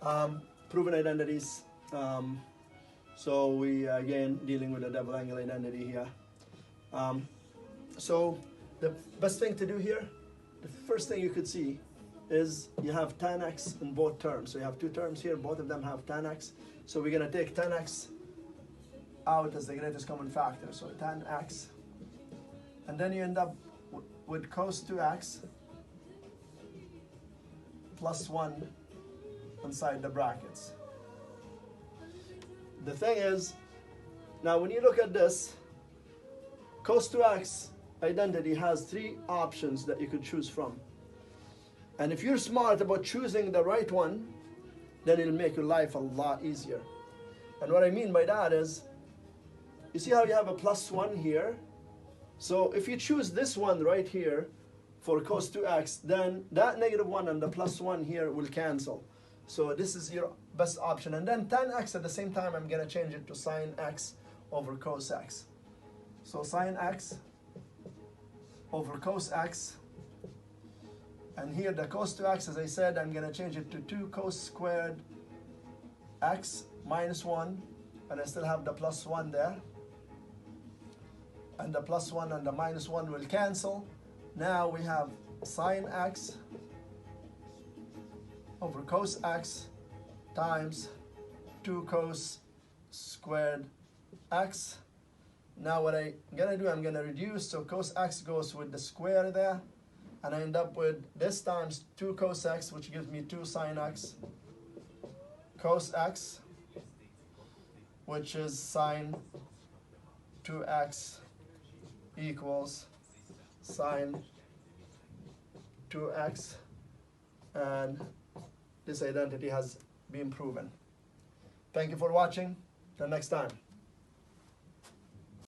Proven identities. So we again dealing with a double angle identity here. So the best thing to do here, the first thing you could see is you have tan x in both terms. So you have two terms here, both of them have tan x. So we're gonna take tan x out as the greatest common factor. So tan x, and then you end up with cos 2x plus 1 inside the brackets. The thing is, now when you look at this, cos 2x identity has three options that you could choose from. And if you're smart about choosing the right one, then it'll make your life a lot easier. And what I mean by that is, you see how you have a plus 1 here? So if you choose this one right here for cos 2x, then that -1 and the plus 1 here will cancel. So this is your best option. And then tan x at the same time, I'm gonna change it to sin x over cos x. So sin x over cos x. And here the cos 2x, as I said, I'm gonna change it to 2 cos squared x minus 1. And I still have the plus 1 there. And the plus 1 and the minus 1 will cancel. Now we have sin x over cos x times 2 cos squared x. Now what I'm gonna do, I'm gonna reduce, so cos x goes with the square there, and I end up with this times 2 cos x, which gives me 2 sin x, cos x, which is sin 2x equals sin 2x, and this identity has been proven. Thank you for watching. Till next time.